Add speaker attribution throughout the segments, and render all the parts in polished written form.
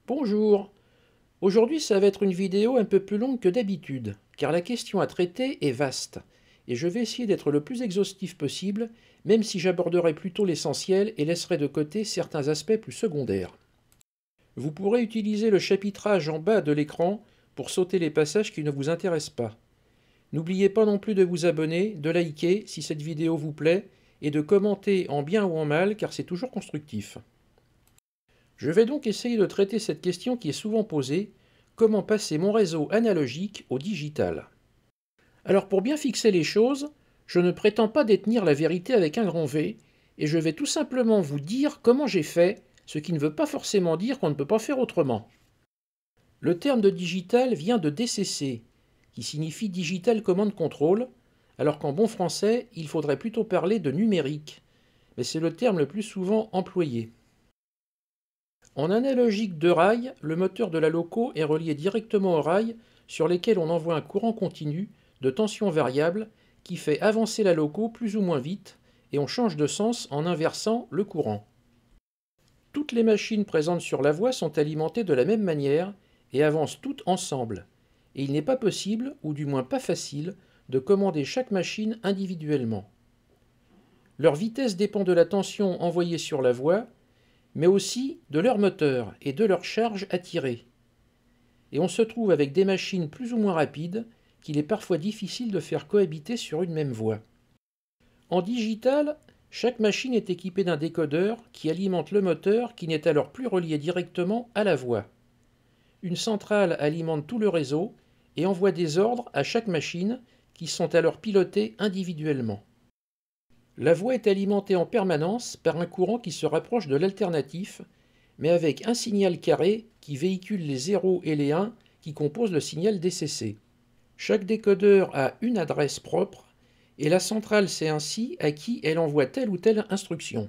Speaker 1: Bonjour. Aujourd'hui, ça va être une vidéo un peu plus longue que d'habitude, car la question à traiter est vaste, et je vais essayer d'être le plus exhaustif possible, même si j'aborderai plutôt l'essentiel et laisserai de côté certains aspects plus secondaires. Vous pourrez utiliser le chapitrage en bas de l'écran pour sauter les passages qui ne vous intéressent pas. N'oubliez pas non plus de vous abonner, de liker si cette vidéo vous plaît, et de commenter en bien ou en mal, car c'est toujours constructif. Je vais donc essayer de traiter cette question qui est souvent posée: comment passer mon réseau analogique au digital? Alors pour bien fixer les choses, je ne prétends pas détenir la vérité avec un grand V, et je vais tout simplement vous dire comment j'ai fait, ce qui ne veut pas forcément dire qu'on ne peut pas faire autrement. Le terme de digital vient de DCC, qui signifie Digital Command Control, alors qu'en bon français, il faudrait plutôt parler de numérique, mais c'est le terme le plus souvent employé. En analogique de rail, le moteur de la loco est relié directement aux rails sur lesquels on envoie un courant continu de tension variable qui fait avancer la loco plus ou moins vite, et on change de sens en inversant le courant. Toutes les machines présentes sur la voie sont alimentées de la même manière et avancent toutes ensemble, et il n'est pas possible, ou du moins pas facile, de commander chaque machine individuellement. Leur vitesse dépend de la tension envoyée sur la voie, mais aussi de leur moteur et de leur charge à tirer. Et on se trouve avec des machines plus ou moins rapides qu'il est parfois difficile de faire cohabiter sur une même voie. En digital, chaque machine est équipée d'un décodeur qui alimente le moteur qui n'est alors plus relié directement à la voie. Une centrale alimente tout le réseau et envoie des ordres à chaque machine qui sont alors pilotés individuellement. La voie est alimentée en permanence par un courant qui se rapproche de l'alternatif, mais avec un signal carré qui véhicule les 0 et les 1 qui composent le signal DCC. Chaque décodeur a une adresse propre, et la centrale sait ainsi à qui elle envoie telle ou telle instruction.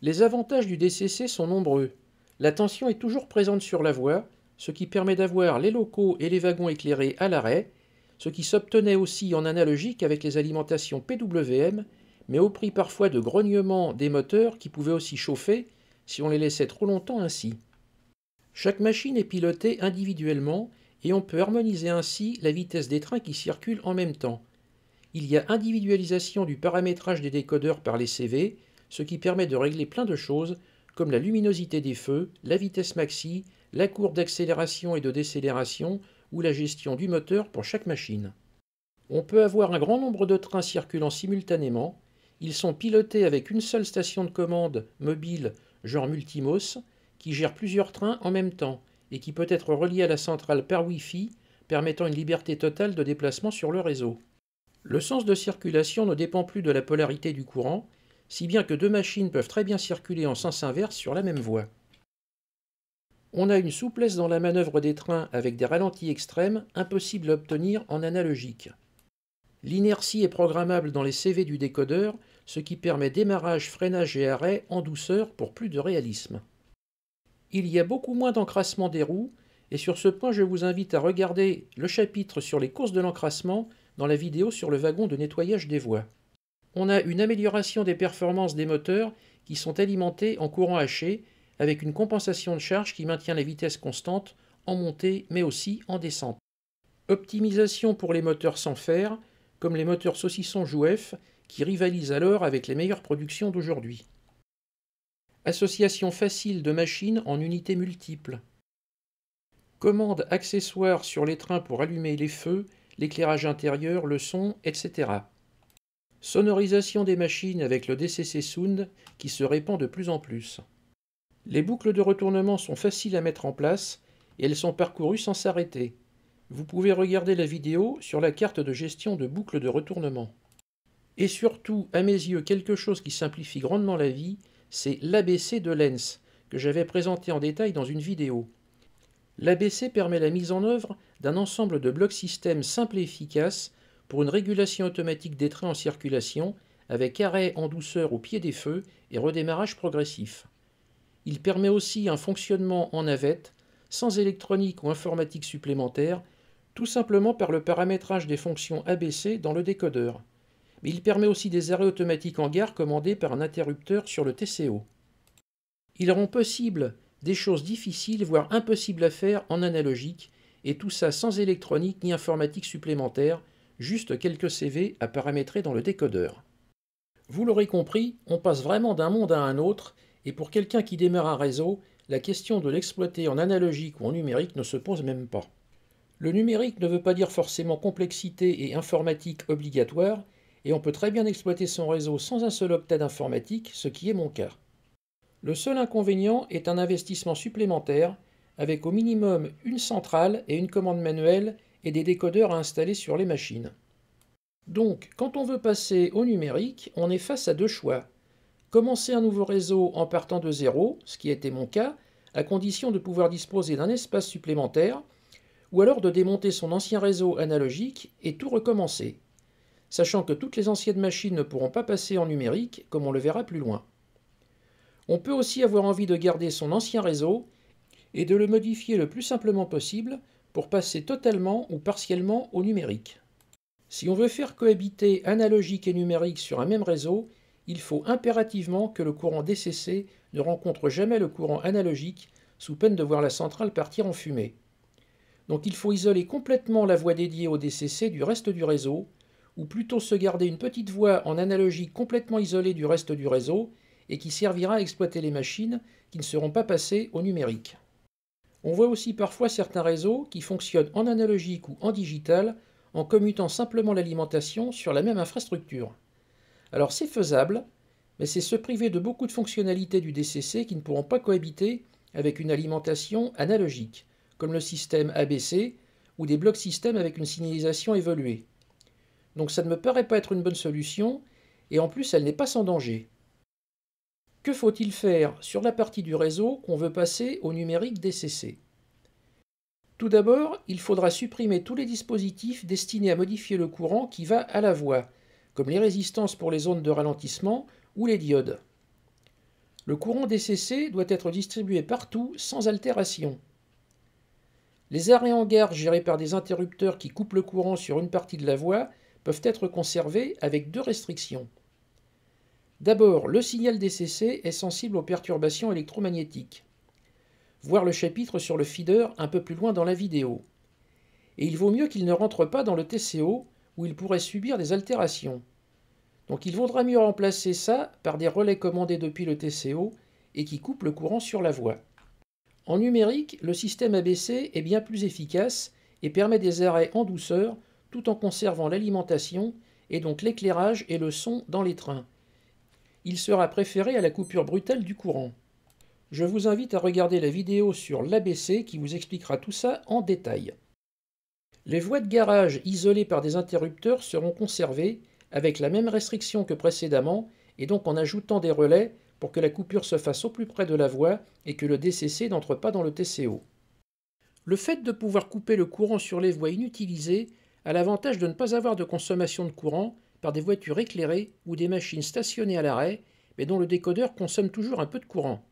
Speaker 1: Les avantages du DCC sont nombreux. La tension est toujours présente sur la voie, ce qui permet d'avoir les locaux et les wagons éclairés à l'arrêt, ce qui s'obtenait aussi en analogique avec les alimentations PWM, mais au prix parfois de grognements des moteurs qui pouvaient aussi chauffer si on les laissait trop longtemps ainsi. Chaque machine est pilotée individuellement et on peut harmoniser ainsi la vitesse des trains qui circulent en même temps. Il y a individualisation du paramétrage des décodeurs par les CV, ce qui permet de régler plein de choses comme la luminosité des feux, la vitesse maxi, la courbe d'accélération et de décélération ou la gestion du moteur pour chaque machine. On peut avoir un grand nombre de trains circulant simultanément. Ils sont pilotés avec une seule station de commande mobile, genre Multimos, qui gère plusieurs trains en même temps et qui peut être relié à la centrale par Wi-Fi, permettant une liberté totale de déplacement sur le réseau. Le sens de circulation ne dépend plus de la polarité du courant, si bien que deux machines peuvent très bien circuler en sens inverse sur la même voie. On a une souplesse dans la manœuvre des trains avec des ralentis extrêmes impossibles à obtenir en analogique. L'inertie est programmable dans les CV du décodeur, ce qui permet démarrage, freinage et arrêt en douceur pour plus de réalisme. Il y a beaucoup moins d'encrassement des roues, et sur ce point je vous invite à regarder le chapitre sur les causes de l'encrassement dans la vidéo sur le wagon de nettoyage des voies. On a une amélioration des performances des moteurs qui sont alimentés en courant haché, avec une compensation de charge qui maintient la vitesse constante en montée mais aussi en descente. Optimisation pour les moteurs sans fer, comme les moteurs saucisson Jouef, qui rivalisent alors avec les meilleures productions d'aujourd'hui. Association facile de machines en unités multiples. Commandes accessoires sur les trains pour allumer les feux, l'éclairage intérieur, le son, etc. Sonorisation des machines avec le DCC Sound qui se répand de plus en plus. Les boucles de retournement sont faciles à mettre en place et elles sont parcourues sans s'arrêter. Vous pouvez regarder la vidéo sur la carte de gestion de boucles de retournement. Et surtout, à mes yeux, quelque chose qui simplifie grandement la vie, c'est l'ABC de Lenz, que j'avais présenté en détail dans une vidéo. L'ABC permet la mise en œuvre d'un ensemble de blocs systèmes simples et efficaces pour une régulation automatique des trains en circulation, avec arrêt en douceur au pied des feux et redémarrage progressif. Il permet aussi un fonctionnement en navette, sans électronique ou informatique supplémentaire, tout simplement par le paramétrage des fonctions ABC dans le décodeur. Mais il permet aussi des arrêts automatiques en gare commandés par un interrupteur sur le TCO. Il rend possible Des choses difficiles, voire impossibles à faire en analogique, et tout ça sans électronique ni informatique supplémentaire, juste quelques CV à paramétrer dans le décodeur. Vous l'aurez compris, on passe vraiment d'un monde à un autre, et pour quelqu'un qui démarre un réseau, la question de l'exploiter en analogique ou en numérique ne se pose même pas. Le numérique ne veut pas dire forcément complexité et informatique obligatoire, et on peut très bien exploiter son réseau sans un seul octet d'informatique, ce qui est mon cas. Le seul inconvénient est un investissement supplémentaire, avec au minimum une centrale et une commande manuelle et des décodeurs à installer sur les machines. Donc, quand on veut passer au numérique, on est face à deux choix. Commencer un nouveau réseau en partant de zéro, ce qui a été mon cas, à condition de pouvoir disposer d'un espace supplémentaire, ou alors de démonter son ancien réseau analogique et tout recommencer, sachant que toutes les anciennes machines ne pourront pas passer en numérique, comme on le verra plus loin. On peut aussi avoir envie de garder son ancien réseau et de le modifier le plus simplement possible pour passer totalement ou partiellement au numérique. Si on veut faire cohabiter analogique et numérique sur un même réseau, il faut impérativement que le courant DCC ne rencontre jamais le courant analogique, sous peine de voir la centrale partir en fumée. Donc il faut isoler complètement la voie dédiée au DCC du reste du réseau, ou plutôt se garder une petite voie en analogique complètement isolée du reste du réseau, et qui servira à exploiter les machines qui ne seront pas passées au numérique. On voit aussi parfois certains réseaux qui fonctionnent en analogique ou en digital en commutant simplement l'alimentation sur la même infrastructure. Alors c'est faisable, mais c'est se priver de beaucoup de fonctionnalités du DCC qui ne pourront pas cohabiter avec une alimentation analogique, comme le système ABC ou des blocs systèmes avec une signalisation évoluée. Donc ça ne me paraît pas être une bonne solution, et en plus elle n'est pas sans danger. Que faut-il faire sur la partie du réseau qu'on veut passer au numérique DCC? Tout d'abord, il faudra supprimer tous les dispositifs destinés à modifier le courant qui va à la voie, comme les résistances pour les zones de ralentissement ou les diodes. Le courant DCC doit être distribué partout sans altération. Les arrêts en gare gérés par des interrupteurs qui coupent le courant sur une partie de la voie peuvent être conservés avec deux restrictions. D'abord, le signal DCC est sensible aux perturbations électromagnétiques. Voir le chapitre sur le feeder un peu plus loin dans la vidéo. Et il vaut mieux qu'il ne rentre pas dans le TCO où il pourrait subir des altérations. Donc il vaudra mieux remplacer ça par des relais commandés depuis le TCO et qui coupent le courant sur la voie. En numérique, le système ABC est bien plus efficace et permet des arrêts en douceur tout en conservant l'alimentation et donc l'éclairage et le son dans les trains. Il sera préféré à la coupure brutale du courant. Je vous invite à regarder la vidéo sur l'ABC qui vous expliquera tout ça en détail. Les voies de garage isolées par des interrupteurs seront conservées avec la même restriction que précédemment et donc en ajoutant des relais pour que la coupure se fasse au plus près de la voie et que le DCC n'entre pas dans le TCO. Le fait de pouvoir couper le courant sur les voies inutilisées a l'avantage de ne pas avoir de consommation de courant par des voitures éclairées ou des machines stationnées à l'arrêt, mais dont le décodeur consomme toujours un peu de courant.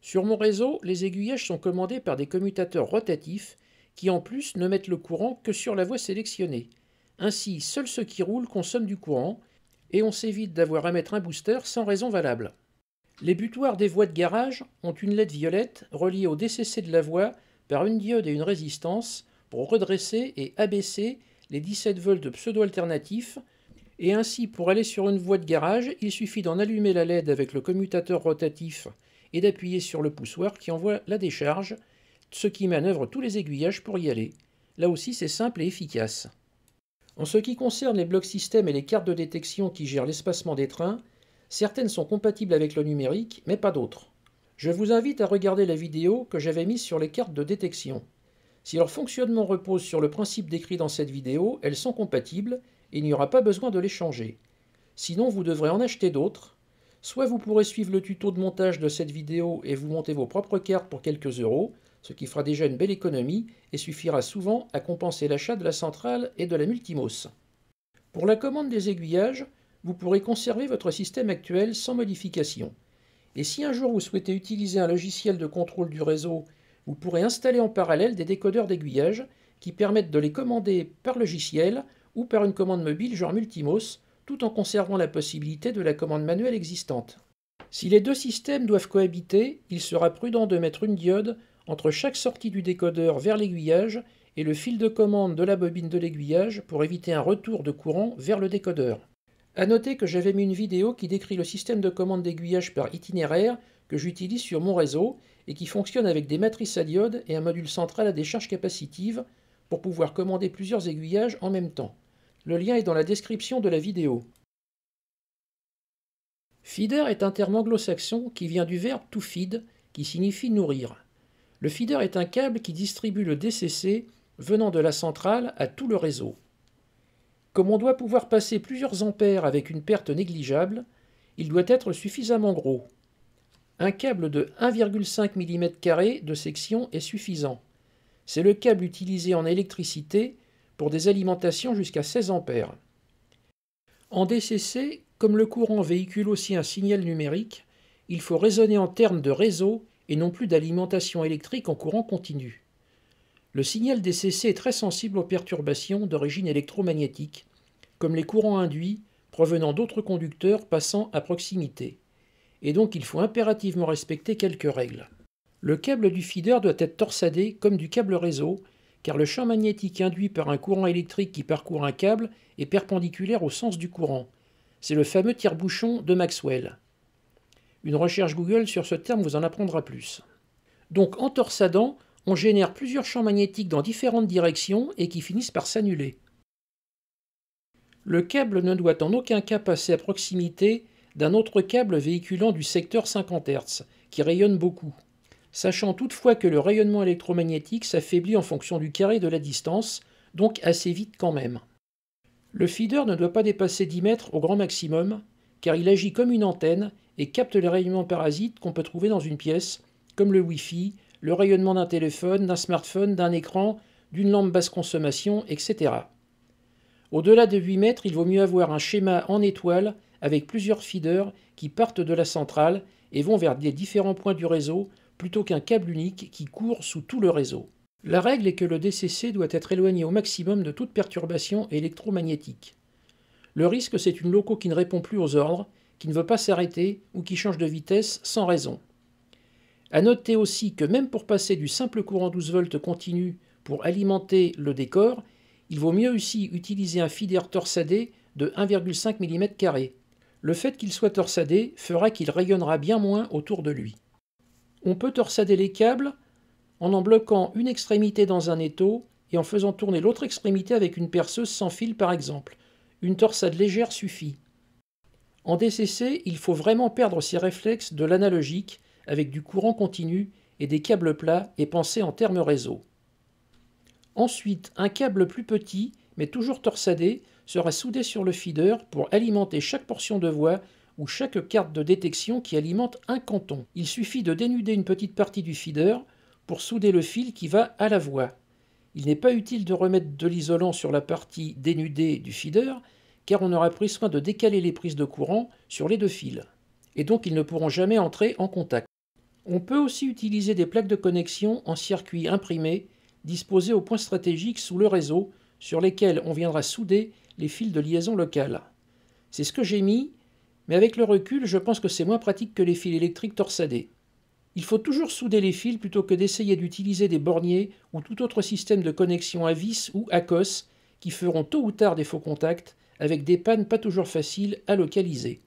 Speaker 1: Sur mon réseau, les aiguillages sont commandés par des commutateurs rotatifs qui en plus ne mettent le courant que sur la voie sélectionnée. Ainsi, seuls ceux qui roulent consomment du courant, et on s'évite d'avoir à mettre un booster sans raison valable. Les butoirs des voies de garage ont une LED violette reliée au DCC de la voie par une diode et une résistance pour redresser et abaisser les 17 volts pseudo-alternatifs, et ainsi pour aller sur une voie de garage, il suffit d'en allumer la LED avec le commutateur rotatif et d'appuyer sur le poussoir qui envoie la décharge, ce qui manœuvre tous les aiguillages pour y aller. Là aussi c'est simple et efficace. En ce qui concerne les blocs système et les cartes de détection qui gèrent l'espacement des trains, certaines sont compatibles avec le numérique, mais pas d'autres. Je vous invite à regarder la vidéo que j'avais mise sur les cartes de détection. Si leur fonctionnement repose sur le principe décrit dans cette vidéo, elles sont compatibles et il n'y aura pas besoin de les changer. Sinon, vous devrez en acheter d'autres. Soit vous pourrez suivre le tuto de montage de cette vidéo et vous monter vos propres cartes pour quelques euros, ce qui fera déjà une belle économie et suffira souvent à compenser l'achat de la centrale et de la multimos. Pour la commande des aiguillages, vous pourrez conserver votre système actuel sans modification. Et si un jour vous souhaitez utiliser un logiciel de contrôle du réseau, vous pourrez installer en parallèle des décodeurs d'aiguillage qui permettent de les commander par logiciel ou par une commande mobile genre multimos, tout en conservant la possibilité de la commande manuelle existante. Si les deux systèmes doivent cohabiter, il sera prudent de mettre une diode entre chaque sortie du décodeur vers l'aiguillage et le fil de commande de la bobine de l'aiguillage pour éviter un retour de courant vers le décodeur. A noter que j'avais mis une vidéo qui décrit le système de commande d'aiguillage par itinéraire que j'utilise sur mon réseau et qui fonctionne avec des matrices à diode et un module central à décharge capacitive pour pouvoir commander plusieurs aiguillages en même temps. Le lien est dans la description de la vidéo. Feeder est un terme anglo-saxon qui vient du verbe to feed, qui signifie nourrir. Le feeder est un câble qui distribue le DCC venant de la centrale à tout le réseau. Comme on doit pouvoir passer plusieurs ampères avec une perte négligeable, il doit être suffisamment gros. Un câble de 1,5 mm² de section est suffisant. C'est le câble utilisé en électricité pour des alimentations jusqu'à 16 ampères. En DCC, comme le courant véhicule aussi un signal numérique, il faut raisonner en termes de réseau et non plus d'alimentation électrique en courant continu. Le signal DCC est très sensible aux perturbations d'origine électromagnétique, comme les courants induits provenant d'autres conducteurs passant à proximité. Et donc il faut impérativement respecter quelques règles. Le câble du feeder doit être torsadé comme du câble réseau, car le champ magnétique induit par un courant électrique qui parcourt un câble est perpendiculaire au sens du courant. C'est le fameux tire-bouchon de Maxwell. Une recherche Google sur ce terme vous en apprendra plus. Donc en torsadant, on génère plusieurs champs magnétiques dans différentes directions et qui finissent par s'annuler. Le câble ne doit en aucun cas passer à proximité d'un autre câble véhiculant du secteur 50 Hz, qui rayonne beaucoup, sachant toutefois que le rayonnement électromagnétique s'affaiblit en fonction du carré de la distance, donc assez vite quand même. Le feeder ne doit pas dépasser 10 mètres au grand maximum, car il agit comme une antenne et capte les rayonnements parasites qu'on peut trouver dans une pièce, comme le Wi-Fi, le rayonnement d'un téléphone, d'un smartphone, d'un écran, d'une lampe basse consommation, etc. Au-delà de 8 mètres, il vaut mieux avoir un schéma en étoile avec plusieurs feeders qui partent de la centrale et vont vers les différents points du réseau plutôt qu'un câble unique qui court sous tout le réseau. La règle est que le DCC doit être éloigné au maximum de toute perturbation électromagnétique. Le risque, c'est une loco qui ne répond plus aux ordres, qui ne veut pas s'arrêter ou qui change de vitesse sans raison. A noter aussi que même pour passer du simple courant 12 volts continu pour alimenter le décor, il vaut mieux aussi utiliser un feeder torsadé de 1,5 mm². Le fait qu'il soit torsadé fera qu'il rayonnera bien moins autour de lui. On peut torsader les câbles en bloquant une extrémité dans un étau et en faisant tourner l'autre extrémité avec une perceuse sans fil par exemple. Une torsade légère suffit. En DCC, il faut vraiment perdre ses réflexes de l'analogique avec du courant continu et des câbles plats et penser en termes réseau. Ensuite, un câble plus petit, mais toujours torsadé, sera soudé sur le feeder pour alimenter chaque portion de voie ou chaque carte de détection qui alimente un canton. Il suffit de dénuder une petite partie du feeder pour souder le fil qui va à la voie. Il n'est pas utile de remettre de l'isolant sur la partie dénudée du feeder, car on aura pris soin de décaler les prises de courant sur les deux fils, et donc ils ne pourront jamais entrer en contact. On peut aussi utiliser des plaques de connexion en circuit imprimé, disposées au point stratégique sous le réseau, sur lesquelles on viendra souder les fils de liaison locale. C'est ce que j'ai mis, mais avec le recul, je pense que c'est moins pratique que les fils électriques torsadés. Il faut toujours souder les fils plutôt que d'essayer d'utiliser des borniers ou tout autre système de connexion à vis ou à cosse qui feront tôt ou tard des faux contacts avec des pannes pas toujours faciles à localiser.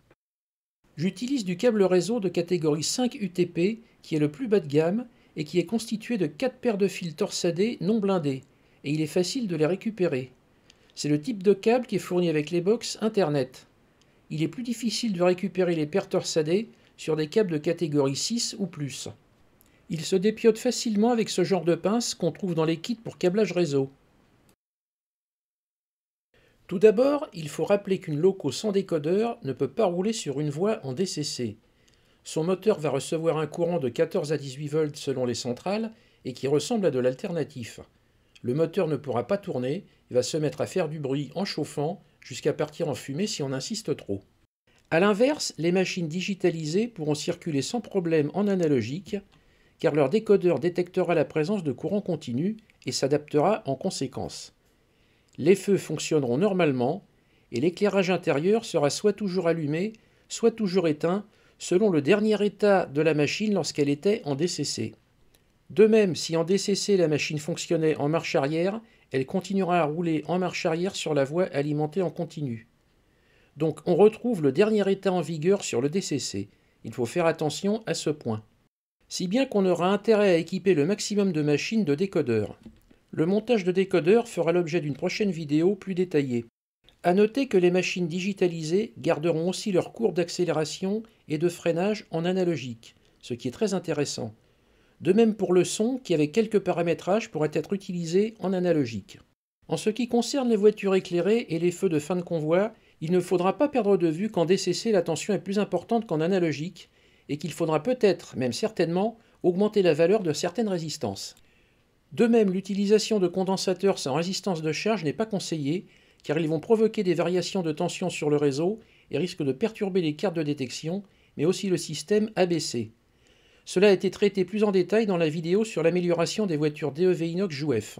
Speaker 1: J'utilise du câble réseau de catégorie 5 UTP qui est le plus bas de gamme et qui est constitué de 4 paires de fils torsadés non blindés et il est facile de les récupérer. C'est le type de câble qui est fourni avec les box Internet. Il est plus difficile de récupérer les paires torsadées sur des câbles de catégorie 6 ou plus. Il se dépiote facilement avec ce genre de pince qu'on trouve dans les kits pour câblage réseau. Tout d'abord, il faut rappeler qu'une loco sans décodeur ne peut pas rouler sur une voie en DCC. Son moteur va recevoir un courant de 14 à 18 volts selon les centrales et qui ressemble à de l'alternatif. Le moteur ne pourra pas tourner et va se mettre à faire du bruit en chauffant jusqu'à partir en fumée si on insiste trop. A l'inverse, les machines digitalisées pourront circuler sans problème en analogique car leur décodeur détectera la présence de courant continu et s'adaptera en conséquence. Les feux fonctionneront normalement et l'éclairage intérieur sera soit toujours allumé, soit toujours éteint, selon le dernier état de la machine lorsqu'elle était en DCC. De même, si en DCC la machine fonctionnait en marche arrière, elle continuera à rouler en marche arrière sur la voie alimentée en continu. Donc on retrouve le dernier état en vigueur sur le DCC. Il faut faire attention à ce point. Si bien qu'on aura intérêt à équiper le maximum de machines de décodeurs. Le montage de décodeurs fera l'objet d'une prochaine vidéo plus détaillée. A noter que les machines digitalisées garderont aussi leur courbe d'accélération et de freinage en analogique, ce qui est très intéressant. De même pour le son qui, avec quelques paramétrages, pourrait être utilisé en analogique. En ce qui concerne les voitures éclairées et les feux de fin de convoi, il ne faudra pas perdre de vue qu'en DCC la tension est plus importante qu'en analogique et qu'il faudra peut-être, même certainement, augmenter la valeur de certaines résistances. De même, l'utilisation de condensateurs sans résistance de charge n'est pas conseillée car ils vont provoquer des variations de tension sur le réseau et risquent de perturber les cartes de détection, mais aussi le système ABC. Cela a été traité plus en détail dans la vidéo sur l'amélioration des voitures DEV inox JOUEF.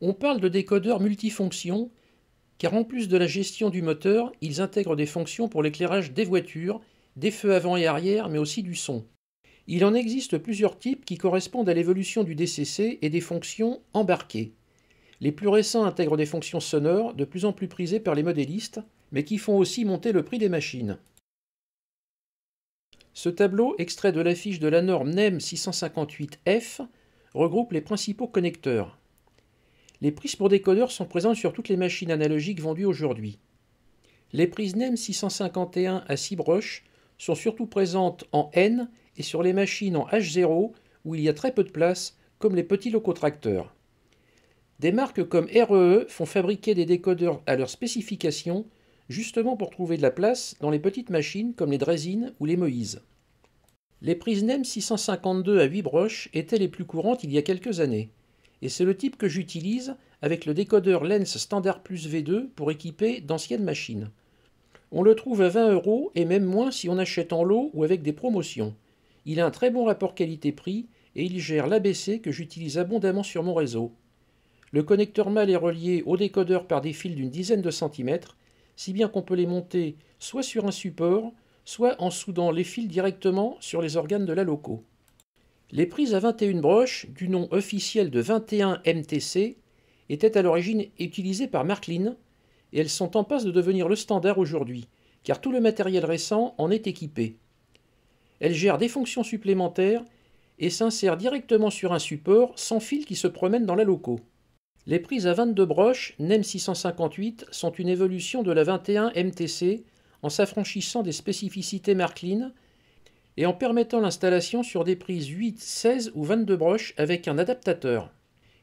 Speaker 1: On parle de décodeurs multifonctions, car en plus de la gestion du moteur, ils intègrent des fonctions pour l'éclairage des voitures, des feux avant et arrière, mais aussi du son. Il en existe plusieurs types qui correspondent à l'évolution du DCC et des fonctions embarquées. Les plus récents intègrent des fonctions sonores, de plus en plus prisées par les modélistes, mais qui font aussi monter le prix des machines. Ce tableau, extrait de l'affiche de la norme NEM 658F, regroupe les principaux connecteurs. Les prises pour décodeurs sont présentes sur toutes les machines analogiques vendues aujourd'hui. Les prises NEM 651 à 6 broches sont surtout présentes en N et sur les machines en H0 où il y a très peu de place, comme les petits locotracteurs. Des marques comme REE font fabriquer des décodeurs à leurs spécifications, justement pour trouver de la place dans les petites machines comme les Draisine ou les Moïse. Les prises NEM 652 à 8 broches étaient les plus courantes il y a quelques années, et c'est le type que j'utilise avec le décodeur Lens Standard Plus V2 pour équiper d'anciennes machines. On le trouve à 20 € et même moins si on achète en lot ou avec des promotions. Il a un très bon rapport qualité-prix et il gère l'ABC que j'utilise abondamment sur mon réseau. Le connecteur mâle est relié au décodeur par des fils d'une dizaine de centimètres, si bien qu'on peut les monter soit sur un support, soit en soudant les fils directement sur les organes de la loco. Les prises à 21 broches, du nom officiel de 21 MTC, étaient à l'origine utilisées par Marklin, et elles sont en passe de devenir le standard aujourd'hui, car tout le matériel récent en est équipé. Elles gèrent des fonctions supplémentaires et s'insèrent directement sur un support sans fil qui se promène dans la loco. Les prises à 22 broches NEM 658 sont une évolution de la 21 MTC en s'affranchissant des spécificités Marklin et en permettant l'installation sur des prises 8, 16 ou 22 broches avec un adaptateur.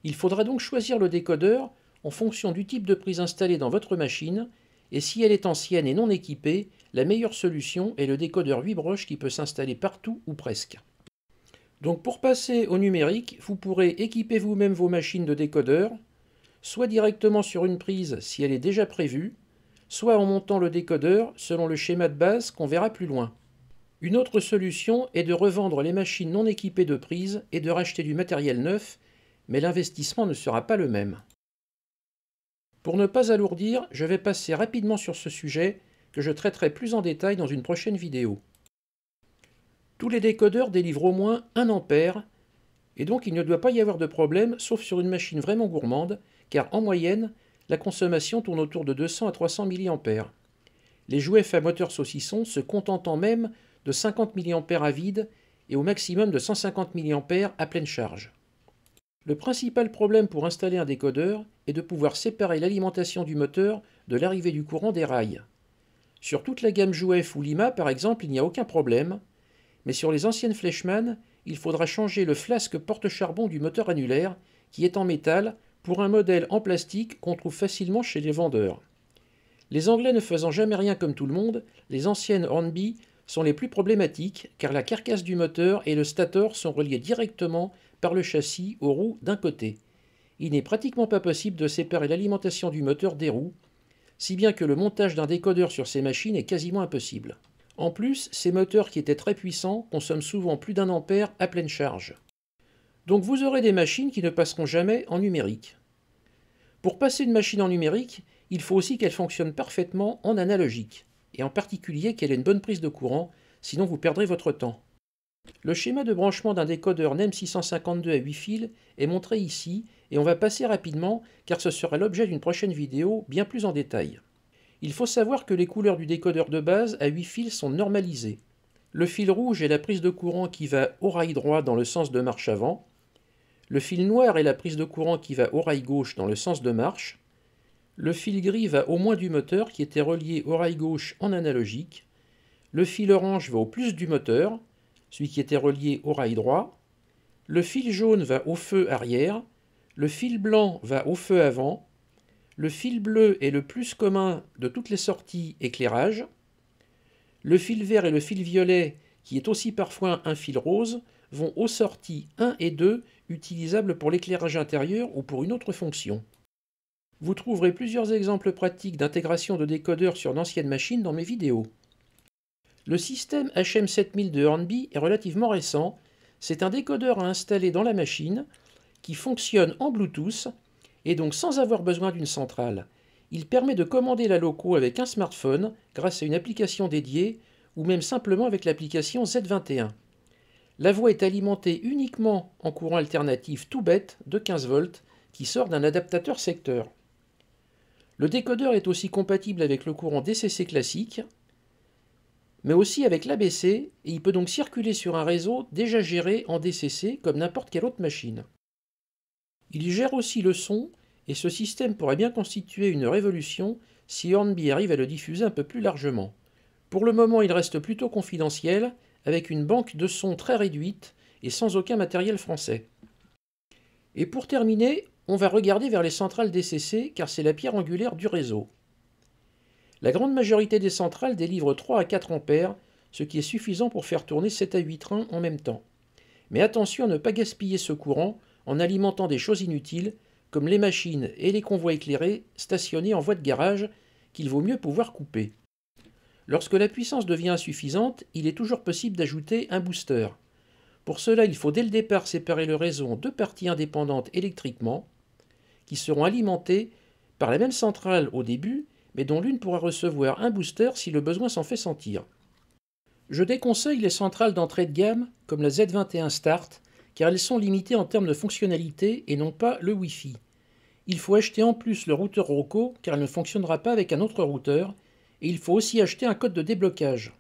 Speaker 1: Il faudra donc choisir le décodeur en fonction du type de prise installée dans votre machine et si elle est ancienne et non équipée, la meilleure solution est le décodeur 8 broches qui peut s'installer partout ou presque. Donc pour passer au numérique, vous pourrez équiper vous-même vos machines de décodeur, soit directement sur une prise si elle est déjà prévue, soit en montant le décodeur selon le schéma de base qu'on verra plus loin. Une autre solution est de revendre les machines non équipées de prise et de racheter du matériel neuf, mais l'investissement ne sera pas le même. Pour ne pas alourdir, je vais passer rapidement sur ce sujet que je traiterai plus en détail dans une prochaine vidéo. Tous les décodeurs délivrent au moins 1 ampère, et donc il ne doit pas y avoir de problème, sauf sur une machine vraiment gourmande, car en moyenne, la consommation tourne autour de 200 à 300 mA. Les JOUEF à moteur saucisson se contentant même de 50 mA à vide et au maximum de 150 mA à pleine charge. Le principal problème pour installer un décodeur est de pouvoir séparer l'alimentation du moteur de l'arrivée du courant des rails. Sur toute la gamme JOUEF ou Lima par exemple, il n'y a aucun problème, mais sur les anciennes Fleischmann, il faudra changer le flasque porte-charbon du moteur annulaire qui est en métal pour un modèle en plastique qu'on trouve facilement chez les vendeurs. Les Anglais ne faisant jamais rien comme tout le monde, les anciennes Hornby sont les plus problématiques car la carcasse du moteur et le stator sont reliés directement par le châssis aux roues d'un côté. Il n'est pratiquement pas possible de séparer l'alimentation du moteur des roues, si bien que le montage d'un décodeur sur ces machines est quasiment impossible. En plus, ces moteurs qui étaient très puissants consomment souvent plus d'1 ampère à pleine charge. Donc vous aurez des machines qui ne passeront jamais en numérique. Pour passer une machine en numérique, il faut aussi qu'elle fonctionne parfaitement en analogique. et en particulier qu'elle ait une bonne prise de courant, sinon vous perdrez votre temps. Le schéma de branchement d'un décodeur NEM 652 à 8 fils est montré ici et on va passer rapidement car ce sera l'objet d'une prochaine vidéo bien plus en détail. Il faut savoir que les couleurs du décodeur de base à 8 fils sont normalisées. Le fil rouge est la prise de courant qui va au rail droit dans le sens de marche avant. Le fil noir est la prise de courant qui va au rail gauche dans le sens de marche. Le fil gris va au moins du moteur qui était relié au rail gauche en analogique. Le fil orange va au plus du moteur, celui qui était relié au rail droit. Le fil jaune va au feu arrière. Le fil blanc va au feu avant. Le fil bleu est le plus commun de toutes les sorties éclairage. Le fil vert et le fil violet, qui est aussi parfois un fil rose, vont aux sorties 1 et 2 utilisables pour l'éclairage intérieur ou pour une autre fonction. Vous trouverez plusieurs exemples pratiques d'intégration de décodeurs sur d'anciennes machines dans mes vidéos. Le système HM7000 de Hornby est relativement récent. C'est un décodeur à installer dans la machine qui fonctionne en Bluetooth et donc sans avoir besoin d'une centrale. Il permet de commander la loco avec un smartphone grâce à une application dédiée ou même simplement avec l'application Z21. La voie est alimentée uniquement en courant alternatif tout bête de 15 volts qui sort d'un adaptateur secteur. Le décodeur est aussi compatible avec le courant DCC classique, mais aussi avec l'ABC, et il peut donc circuler sur un réseau déjà géré en DCC comme n'importe quelle autre machine. Il gère aussi le son, et ce système pourrait bien constituer une révolution si Hornby arrive à le diffuser un peu plus largement. Pour le moment, il reste plutôt confidentiel, avec une banque de sons très réduite et sans aucun matériel français. Et pour terminer, on va regarder vers les centrales DCC car c'est la pierre angulaire du réseau. La grande majorité des centrales délivrent 3 à 4 ampères, ce qui est suffisant pour faire tourner 7 à 8 trains en même temps. Mais attention à ne pas gaspiller ce courant en alimentant des choses inutiles, comme les machines et les convois éclairés stationnés en voie de garage, qu'il vaut mieux pouvoir couper. Lorsque la puissance devient insuffisante, il est toujours possible d'ajouter un booster. Pour cela, il faut dès le départ séparer le réseau en deux parties indépendantes électriquement, qui seront alimentées par la même centrale au début, mais dont l'une pourra recevoir un booster si le besoin s'en fait sentir. Je déconseille les centrales d'entrée de gamme, comme la Z21 Start, car elles sont limitées en termes de fonctionnalité et non pas le Wi-Fi. Il faut acheter en plus le routeur Roku, car elle ne fonctionnera pas avec un autre routeur, et il faut aussi acheter un code de déblocage.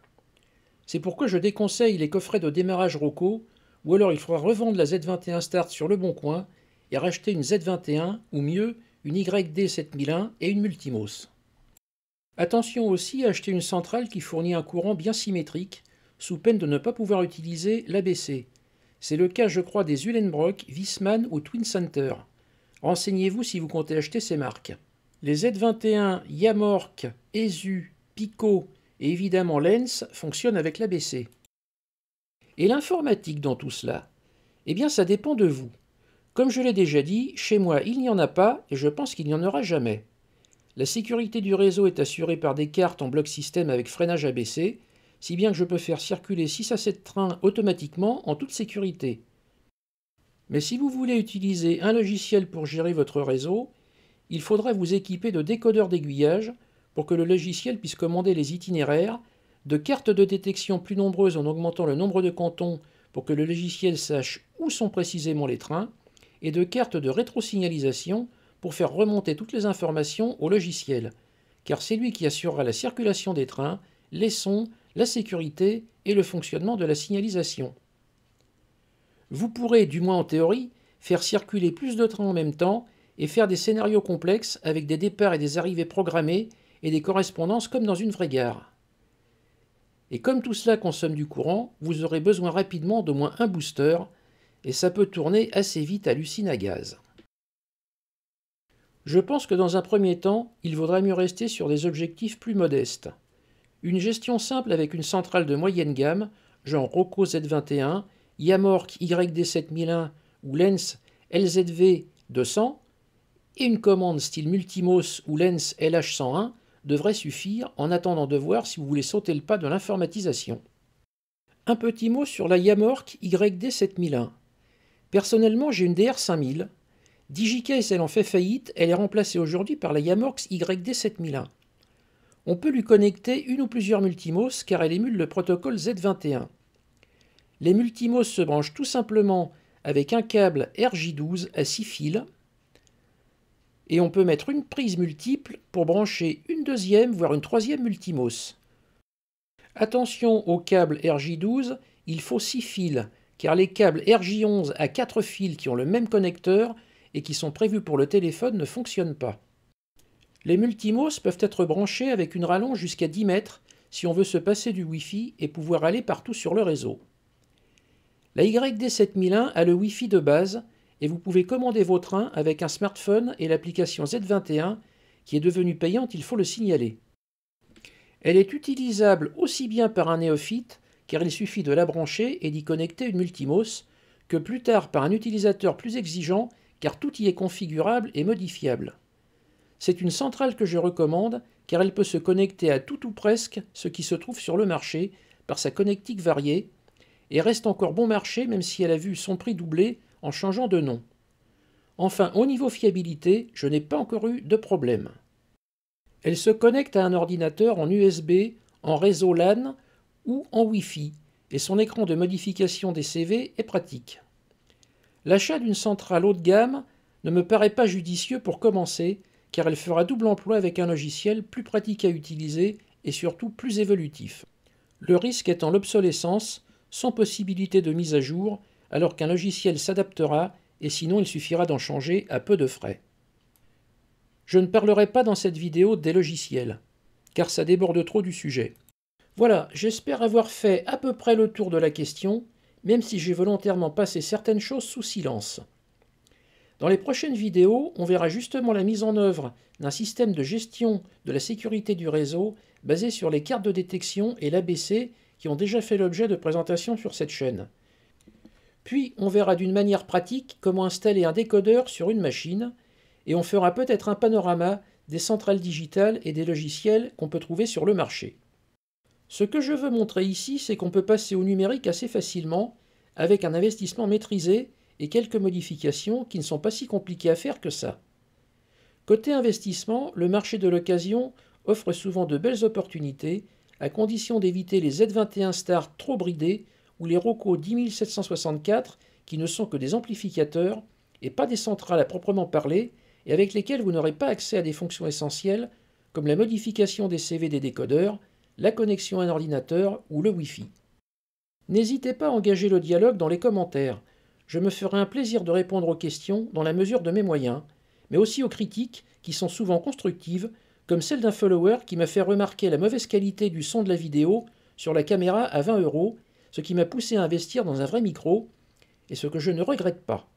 Speaker 1: C'est pourquoi je déconseille les coffrets de démarrage Roku, ou alors il faudra revendre la Z21 Start sur le bon coin et racheter une Z21, ou mieux, une YD7001 et une Multimos. Attention aussi à acheter une centrale qui fournit un courant bien symétrique, sous peine de ne pas pouvoir utiliser l'ABC. C'est le cas, je crois, des Uhlenbrock, Wiesmann ou Twin Center. Renseignez-vous si vous comptez acheter ces marques. Les Z21, Yamork, ESU, Pico et évidemment Lens fonctionnent avec l'ABC. Et l'informatique dans tout cela? Eh bien, ça dépend de vous. Comme je l'ai déjà dit, chez moi, il n'y en a pas et je pense qu'il n'y en aura jamais. La sécurité du réseau est assurée par des cartes en bloc système avec freinage ABC, si bien que je peux faire circuler 6 à 7 trains automatiquement en toute sécurité. Mais si vous voulez utiliser un logiciel pour gérer votre réseau, il faudra vous équiper de décodeurs d'aiguillage pour que le logiciel puisse commander les itinéraires, de cartes de détection plus nombreuses en augmentant le nombre de cantons pour que le logiciel sache où sont précisément les trains, et de cartes de rétrosignalisation pour faire remonter toutes les informations au logiciel, car c'est lui qui assurera la circulation des trains, les sons, la sécurité et le fonctionnement de la signalisation. Vous pourrez, du moins en théorie, faire circuler plus de trains en même temps et faire des scénarios complexes avec des départs et des arrivées programmés et des correspondances comme dans une vraie gare. Et comme tout cela consomme du courant, vous aurez besoin rapidement d'au moins un booster, et ça peut tourner assez vite à l'usine à gaz. Je pense que dans un premier temps, il vaudrait mieux rester sur des objectifs plus modestes. Une gestion simple avec une centrale de moyenne gamme, genre Roku Z21, Yamork YD7001 ou Lens LZV200, et une commande style Multimos ou Lens LH101 devrait suffire en attendant de voir si vous voulez sauter le pas de l'informatisation. Un petit mot sur la Yamork YD7001. Personnellement, j'ai une DR5000. DigiCase, elle en fait faillite, elle est remplacée aujourd'hui par la Yamork YD7001. On peut lui connecter une ou plusieurs Multimos car elle émule le protocole Z21. Les Multimos se branchent tout simplement avec un câble RJ12 à 6 fils et on peut mettre une prise multiple pour brancher une deuxième voire une troisième Multimos. Attention au câble RJ12, il faut 6 fils car les câbles RJ11 à 4 fils qui ont le même connecteur et qui sont prévus pour le téléphone ne fonctionnent pas. Les Multimos peuvent être branchés avec une rallonge jusqu'à 10 mètres si on veut se passer du Wi-Fi et pouvoir aller partout sur le réseau. La YD7001 a le Wi-Fi de base et vous pouvez commander vos trains avec un smartphone et l'application Z21 qui est devenue payante, il faut le signaler. Elle est utilisable aussi bien par un néophyte car il suffit de la brancher et d'y connecter une Multimos, que plus tard par un utilisateur plus exigeant car tout y est configurable et modifiable. C'est une centrale que je recommande car elle peut se connecter à tout ou presque ce qui se trouve sur le marché par sa connectique variée et reste encore bon marché même si elle a vu son prix doubler en changeant de nom. Enfin, au niveau fiabilité, je n'ai pas encore eu de problème. Elle se connecte à un ordinateur en USB, en réseau LAN ou en Wi-Fi et son écran de modification des CV est pratique. L'achat d'une centrale haut de gamme ne me paraît pas judicieux pour commencer car elle fera double emploi avec un logiciel plus pratique à utiliser et surtout plus évolutif. Le risque étant l'obsolescence, sans possibilité de mise à jour, alors qu'un logiciel s'adaptera et sinon il suffira d'en changer à peu de frais. Je ne parlerai pas dans cette vidéo des logiciels, car ça déborde trop du sujet. Voilà, j'espère avoir fait à peu près le tour de la question, même si j'ai volontairement passé certaines choses sous silence. Dans les prochaines vidéos, on verra justement la mise en œuvre d'un système de gestion de la sécurité du réseau basé sur les cartes de détection et l'ABC qui ont déjà fait l'objet de présentations sur cette chaîne. Puis on verra d'une manière pratique comment installer un décodeur sur une machine et on fera peut-être un panorama des centrales digitales et des logiciels qu'on peut trouver sur le marché. Ce que je veux montrer ici, c'est qu'on peut passer au numérique assez facilement avec un investissement maîtrisé et quelques modifications qui ne sont pas si compliquées à faire que ça. Côté investissement, le marché de l'occasion offre souvent de belles opportunités à condition d'éviter les Z21 Star trop bridés ou les Roku 10764 qui ne sont que des amplificateurs et pas des centrales à proprement parler et avec lesquelles vous n'aurez pas accès à des fonctions essentielles comme la modification des CV des décodeurs, la connexion à un ordinateur ou le Wi-Fi. N'hésitez pas à engager le dialogue dans les commentaires. Je me ferai un plaisir de répondre aux questions dans la mesure de mes moyens, mais aussi aux critiques qui sont souvent constructives, comme celle d'un follower qui m'a fait remarquer la mauvaise qualité du son de la vidéo sur la caméra à 20 €, ce qui m'a poussé à investir dans un vrai micro, et ce que je ne regrette pas.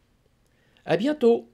Speaker 1: À bientôt!